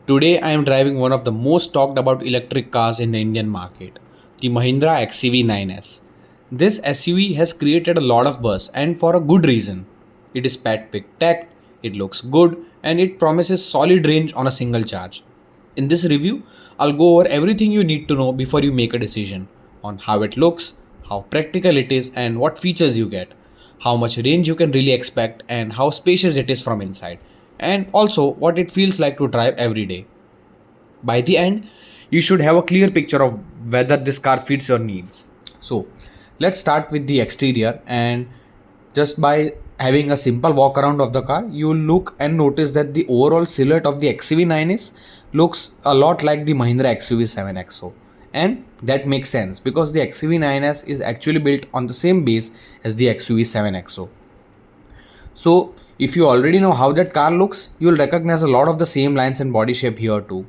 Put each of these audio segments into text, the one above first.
Today I am driving one of the most talked about electric cars in the Indian market, the Mahindra XEV9s. This SUV has created a lot of buzz and for a good reason. It is packed with tech, it looks good, and it promises solid range on a single charge. In this review, I'll go over everything you need to know before you make a decision on how it looks, how practical it is, and what features you get, how much range you can really expect, and how spacious it is from inside, and also what it feels like to drive every day. By the end, you should have a clear picture of whether this car fits your needs. So, let's start with the exterior, and just by having a simple walk around of the car, you will look and notice that the overall silhouette of the XEV9 is looks a lot like the Mahindra XEV7XO. And that makes sense because the XEV9S is actually built on the same base as the XEV7XO. So, if you already know how that car looks, you will recognize a lot of the same lines and body shape here too.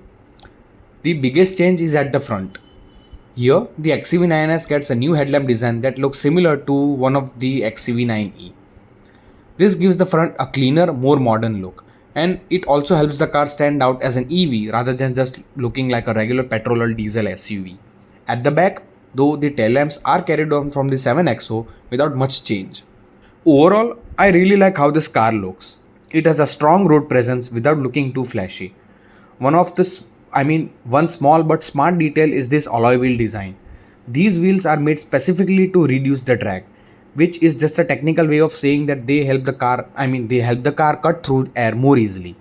The biggest change is at the front. Here, the XEV9S gets a new headlamp design that looks similar to one of the XEV9e. This gives the front a cleaner, more modern look, and it also helps the car stand out as an EV rather than just looking like a regular petrol or diesel SUV. At the back, though, the tail lamps are carried on from the 7XO without much change. Overall, I really like how this car looks. It has a strong road presence without looking too flashy. One small but smart detail is this alloy wheel design. These wheels are made specifically to reduce the drag, which is just a technical way of saying that they help the car cut through air more easily.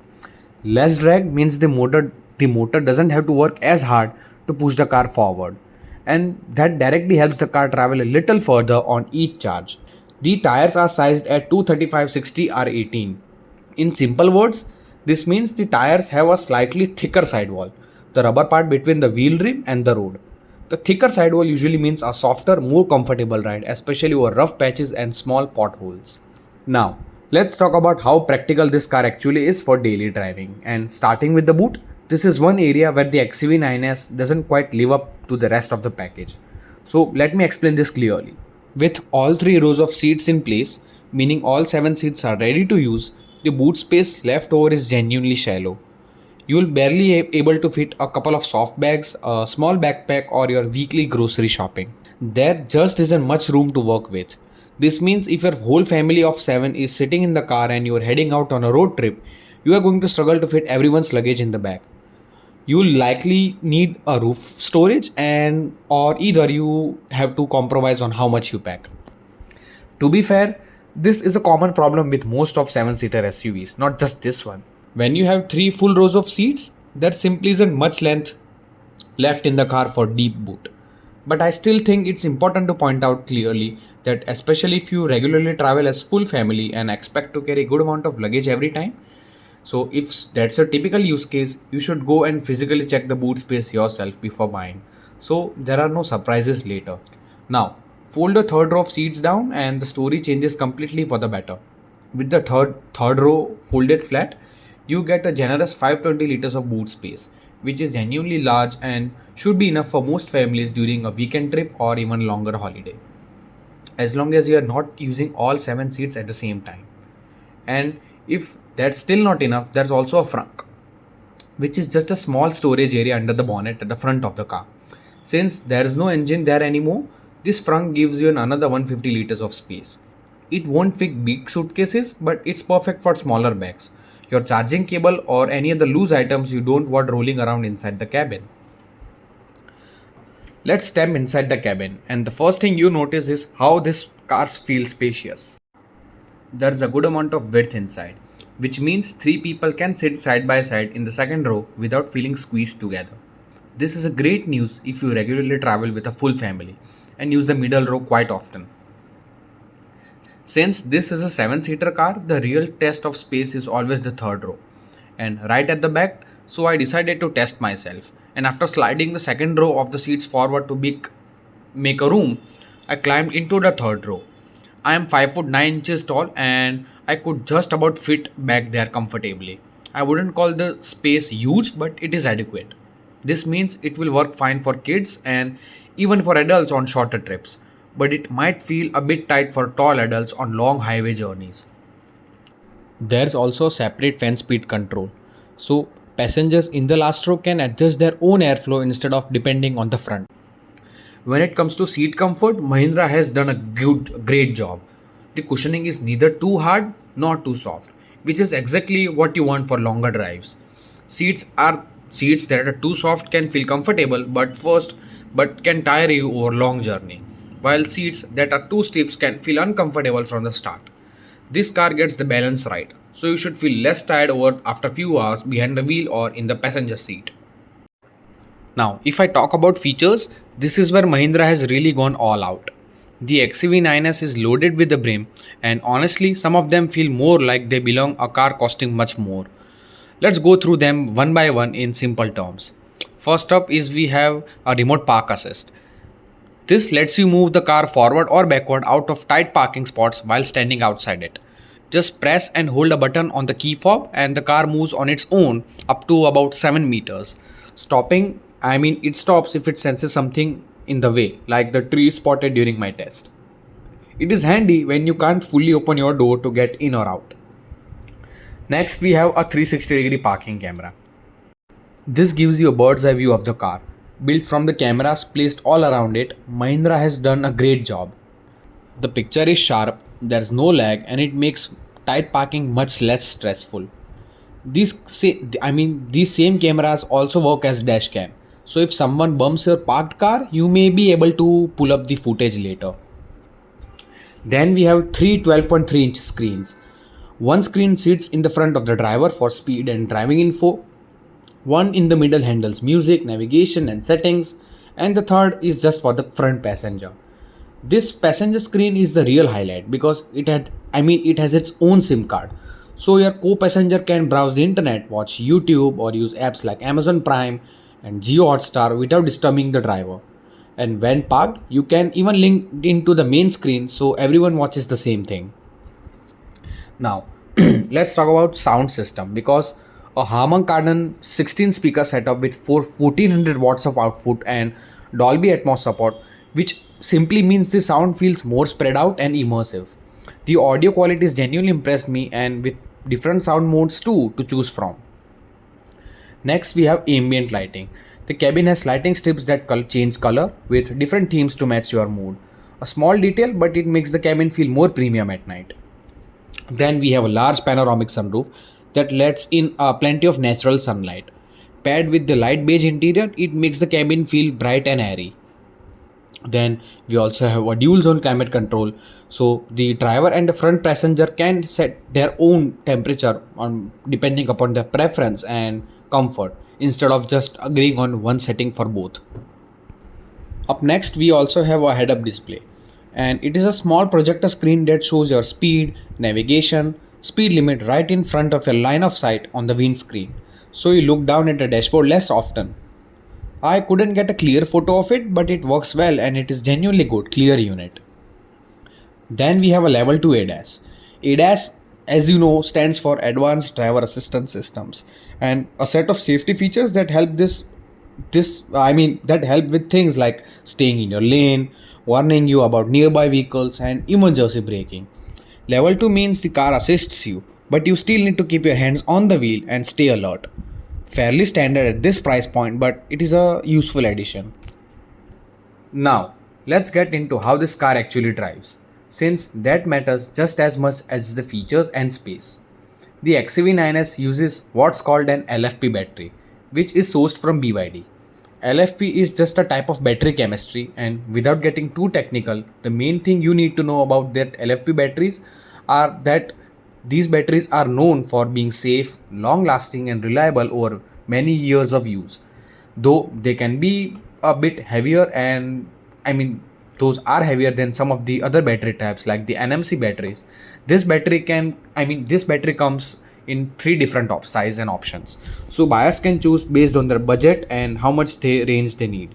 Less drag means the motor doesn't have to work as hard to push the car forward, and that directly helps the car travel a little further on each charge. The tires are sized at 235/60 R18. In simple words, this means the tires have a slightly thicker sidewall, the rubber part between the wheel rim and the road. The thicker sidewall usually means a softer, more comfortable ride, especially over rough patches and small potholes. Now, let's talk about how practical this car actually is for daily driving. And starting with the boot, this is one area where the XEV9S doesn't quite live up to the rest of the package. So, let me explain this clearly. With all three rows of seats in place, meaning all 7 seats are ready to use, the boot space left over is genuinely shallow. You will barely able to fit a couple of soft bags, a small backpack, or your weekly grocery shopping. There just isn't much room to work with. This means if your whole family of 7 is sitting in the car and you are heading out on a road trip, you are going to struggle to fit everyone's luggage in the back. You will likely need a roof storage, and or either you have to compromise on how much you pack. To be fair, this is a common problem with most of 7-seater SUVs, not just this one. When you have 3 full rows of seats, there simply isn't much length left in the car for deep boot. But I still think it's important to point out clearly that especially if you regularly travel as full family and expect to carry a good amount of luggage every time, so if that's a typical use case, you should go and physically check the boot space yourself before buying, so there are no surprises later. Now, fold the third row of seats down and the story changes completely for the better. With the third row folded flat, you get a generous 520 liters of boot space, which is genuinely large and should be enough for most families during a weekend trip or even longer holiday, as long as you are not using all 7 seats at the same time. And if that's still not enough, there's also a frunk, which is just a small storage area under the bonnet at the front of the car. Since there is no engine there anymore, this frunk gives you another 150 liters of space. It won't fit big suitcases, but it's perfect for smaller bags, your charging cable, or any other loose items you don't want rolling around inside the cabin. Let's step inside the cabin, and the first thing you notice is how this car feels spacious. There's a good amount of width inside, which means 3 people can sit side by side in the second row without feeling squeezed together. This is a great news if you regularly travel with a full family and use the middle row quite often. Since this is a 7-seater car, the real test of space is always the third row and right at the back, so I decided to test myself, and after sliding the second row of the seats forward to make a room, I climbed into the third row. I am 5 foot 9 inches tall and I could just about fit back there comfortably. I wouldn't call the space huge, but it is adequate. This means it will work fine for kids and even for adults on shorter trips, but it might feel a bit tight for tall adults on long highway journeys. There's also separate fan speed control, so Passengers in the last row can adjust their own airflow instead of depending on the front. When it comes to seat comfort, Mahindra has done a great job. The cushioning is neither too hard nor too soft, which is exactly what you want for longer drives. Seats that are too soft can feel comfortable but can tire you over long journey, while seats that are too stiff can feel uncomfortable from the start. This car gets the balance right, so you should feel less tired over after few hours behind the wheel or in the passenger seat. Now, if I talk about features, this is where Mahindra has really gone all out. The XEV9s is loaded with the brim, and honestly, some of them feel more like they belong a car costing much more. Let's go through them one by one in simple terms. First up is we have a remote park assist. This lets you move the car forward or backward out of tight parking spots while standing outside it. Just press and hold a button on the key fob and the car moves on its own up to about 7 meters. It stops if it senses something in the way, like the tree spotted during my test. It is handy when you can't fully open your door to get in or out. Next, we have a 360-degree parking camera. This gives you a bird's eye view of the car. Built from the cameras placed all around it, Mahindra has done a great job. The picture is sharp, there's no lag, and it makes tight parking much less stressful. These same cameras also work as dash cam. So if someone bumps your parked car, you may be able to pull up the footage later. Then we have three 12.3-inch screens. One screen sits in the front of the driver for speed and driving info. One in the middle handles music, navigation and settings, and the third is just for the front passenger. This passenger screen is the real highlight because it has its own SIM card. So your co-passenger can browse the internet, watch YouTube or use apps like Amazon Prime and Geo Hotstar without disturbing the driver. And when parked, you can even link into the main screen so everyone watches the same thing. Now, let's talk about sound system because a Harman Kardon 16 speaker setup with 1400 watts of output and Dolby Atmos support, which simply means the sound feels more spread out and immersive. The audio quality has genuinely impressed me and with different sound modes too to choose from. Next we have ambient lighting. The cabin has lighting strips that change color with different themes to match your mood. A small detail but it makes the cabin feel more premium at night. Then we have a large panoramic sunroof that lets in plenty of natural sunlight. Paired with the light beige interior, it makes the cabin feel bright and airy. Then we also have a dual zone climate control, so the driver and the front passenger can set their own temperature on depending upon their preference and comfort instead of just agreeing on one setting for both. Up next we also have a head-up display, and it is a small projector screen that shows your speed, navigation, speed limit right in front of your line of sight on the windscreen, so you look down at the dashboard less often. I couldn't get a clear photo of it, but it works well and it is genuinely good, clear unit. Then we have a level 2 ADAS. ADAS, as you know, stands for Advanced Driver Assistance Systems, and a set of safety features that help that help with things like staying in your lane, warning you about nearby vehicles and emergency braking. Level 2 means the car assists you, but you still need to keep your hands on the wheel and stay alert. Fairly standard at this price point, but it is a useful addition. Now, let's get into how this car actually drives, since that matters just as much as the features and space. The XEV9s uses what's called an LFP battery, which is sourced from BYD. LFP is just a type of battery chemistry, and without getting too technical, the main thing you need to know about that LFP batteries are that these batteries are known for being safe, long lasting, and reliable over many years of use. Though they can be a bit heavier, those are heavier than some of the other battery types like the NMC batteries. This battery comes in three different size and options. So buyers can choose based on their budget and how much range they need.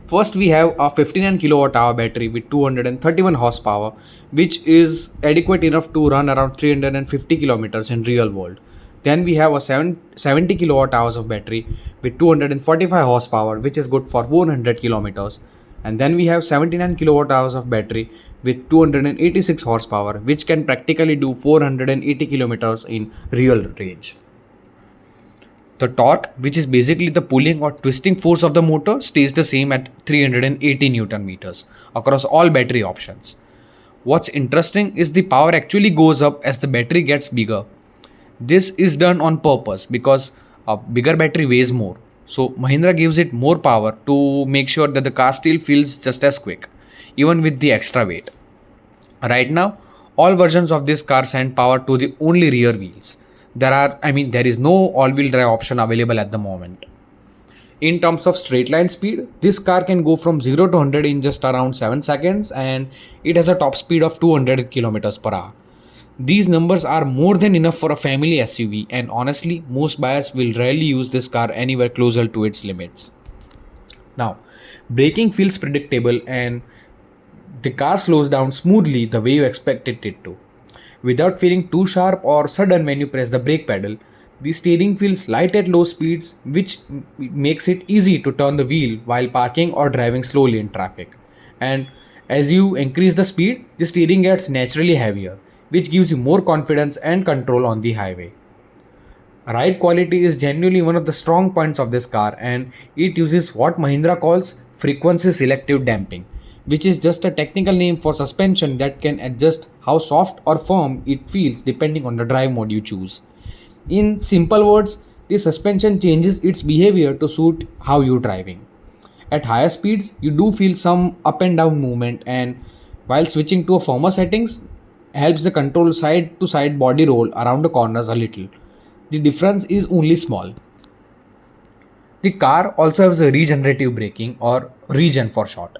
First, we have a 59 kilowatt hour battery with 231 horsepower, which is adequate enough to run around 350 kilometers in real world. Then we have a 70 kilowatt hours of battery with 245 horsepower, which is good for 400 kilometers. And then we have 79 kilowatt hours of battery with 286 horsepower, which can practically do 480 kilometers in real range. The torque, which is basically the pulling or twisting force of the motor, stays the same at 380 Newton meters across all battery options. What's interesting is the power actually goes up as the battery gets bigger. This is done on purpose because a bigger battery weighs more. So Mahindra gives it more power to make sure that the car still feels just as quick, even with the extra weight. Right now, all versions of this car send power to the only rear wheels. There is no all-wheel drive option available at the moment. In terms of straight line speed, this car can go from 0 to 100 in just around 7 seconds, and it has a top speed of 200 kilometers per hour. These numbers are more than enough for a family SUV, and honestly, most buyers will rarely use this car anywhere closer to its limits. Now, braking feels predictable and the car slows down smoothly the way you expected it to. Without feeling too sharp or sudden when you press the brake pedal, the steering feels light at low speeds, which makes it easy to turn the wheel while parking or driving slowly in traffic. And as you increase the speed, the steering gets naturally heavier, which gives you more confidence and control on the highway. Ride quality is genuinely one of the strong points of this car, and it uses what Mahindra calls frequency selective damping, which is just a technical name for suspension that can adjust how soft or firm it feels depending on the drive mode you choose. In simple words, the suspension changes its behavior to suit how you're driving. At higher speeds, you do feel some up and down movement, and while switching to a firmer settings helps the control side to side body roll around the corners a little. The difference is only small. The car also has a regenerative braking, or regen for short.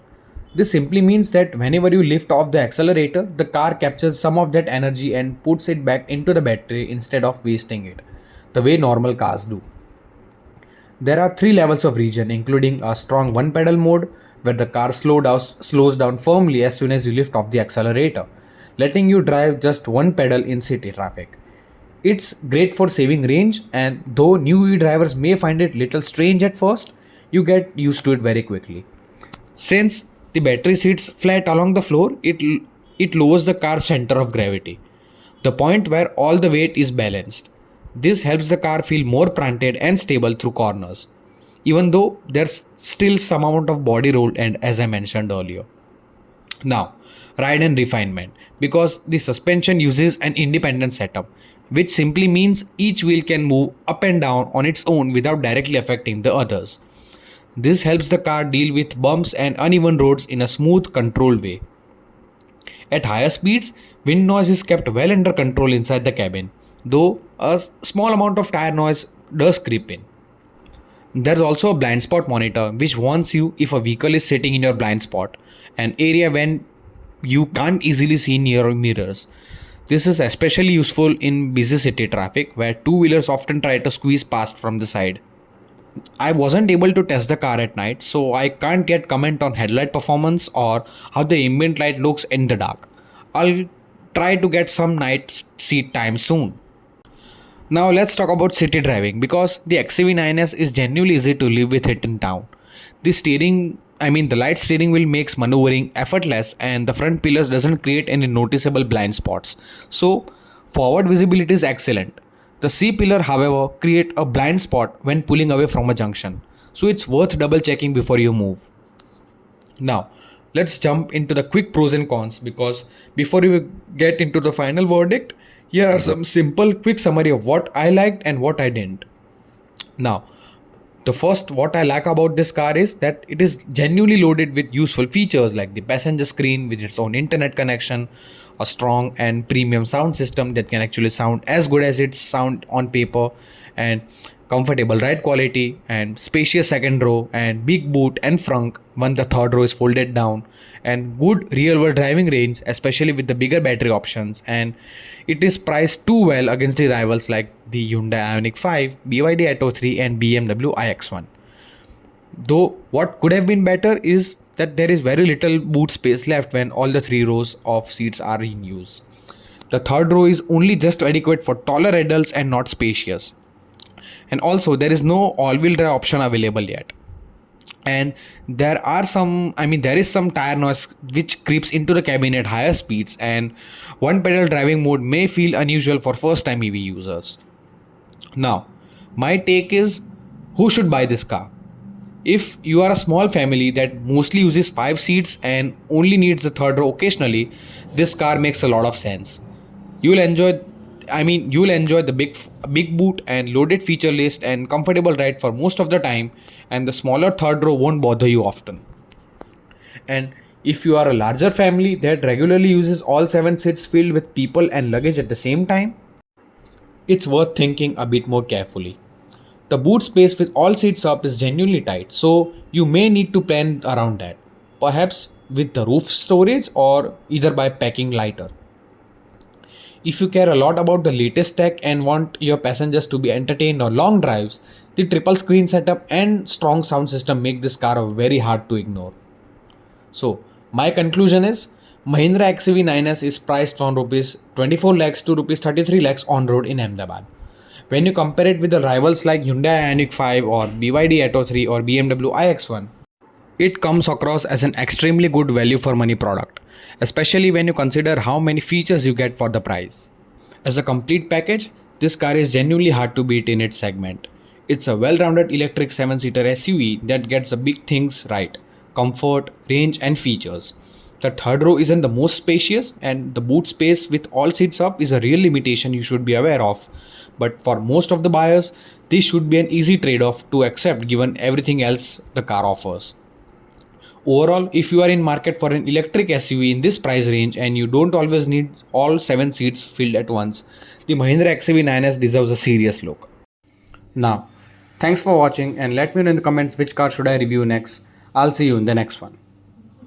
This simply means that whenever you lift off the accelerator, the car captures some of that energy and puts it back into the battery instead of wasting it, the way normal cars do. There are three levels of regen, including a strong one pedal mode, where the car slows down firmly as soon as you lift off the accelerator, letting you drive just one pedal in city traffic. It's great for saving range, and though new drivers may find it little strange at first, you get used to it very quickly. Since the battery sits flat along the floor, it lowers the car's center of gravity, the point where all the weight is balanced. This helps the car feel more planted and stable through corners, even though there's still some amount of body roll and as I mentioned earlier. Now, ride and refinement, because the suspension uses an independent setup, which simply means each wheel can move up and down on its own without directly affecting the others. This helps the car deal with bumps and uneven roads in a smooth, controlled way. At higher speeds, wind noise is kept well under control inside the cabin, though a small amount of tire noise does creep in. There's also a blind spot monitor which warns you if a vehicle is sitting in your blind spot, an area when you can't easily see near mirrors. This is especially useful in busy city traffic where two-wheelers often try to squeeze past from the side. I wasn't able to test the car at night, so I can't yet comment on headlight performance or how the ambient light looks in the dark. I'll try to get some night seat time soon. Now let's talk about city driving, because the XEV9s is genuinely easy to live with it in town. The light steering wheel makes maneuvering effortless, and the front pillars doesn't create any noticeable blind spots. So forward visibility is excellent. The C pillar, however, create a blind spot when pulling away from a junction. So it's worth double checking before you move. Now, let's jump into the quick pros and cons, because before we get into the final verdict, here are some simple quick summary of what I liked and what I didn't. Now, the first what I like about this car is that it is genuinely loaded with useful features like the passenger screen with its own internet connection, a strong and premium sound system that can actually sound as good as it sound on paper, and comfortable ride quality and spacious second row and big boot and frunk when the third row is folded down, and good real world driving range especially with the bigger battery options, and it is priced too well against the rivals like the Hyundai Ioniq 5, BYD Atto 3 and BMW iX1. Though what could have been better is that there is very little boot space left when all the three rows of seats are in use. The third row is only just adequate for taller adults and not spacious. And also there is no all-wheel drive option available yet. And there is some tire noise which creeps into the cabin at higher speeds, and one pedal driving mode may feel unusual for first time EV users. Now, My take is, who should buy this car? If you are a small family that mostly uses 5 seats and only needs the third row occasionally, this car makes a lot of sense. You'll enjoy you'll enjoy the big boot and loaded feature list and comfortable ride for most of the time, and the smaller third row won't bother you often. And if you are a larger family that regularly uses all 7 seats filled with people and luggage at the same time, it's worth thinking a bit more carefully. The boot space with all seats up is genuinely tight, so you may need to plan around that. Perhaps with the roof storage or either by packing lighter. If you care a lot about the latest tech and want your passengers to be entertained on long drives, the triple screen setup and strong sound system make this car very hard to ignore. So, my conclusion is Mahindra XEV9s is priced from rupees 24 lakhs to rupees 33 lakhs on road in Ahmedabad. When you compare it with the rivals like Hyundai Ioniq 5 or BYD Atto 3 or BMW iX1, it comes across as an extremely good value for money product, especially when you consider how many features you get for the price. As a complete package, this car is genuinely hard to beat in its segment. It's a well-rounded electric 7-seater SUV that gets the big things right: comfort, range and features. The third row isn't the most spacious, and the boot space with all seats up is a real limitation you should be aware of. But for most of the buyers, this should be an easy trade-off to accept given everything else the car offers. Overall, if you are in market for an electric SUV in this price range and you don't always need all 7 seats filled at once, the Mahindra XEV9s deserves a serious look. Now, thanks for watching and let me know in the comments which car should I review next. I'll see you in the next one.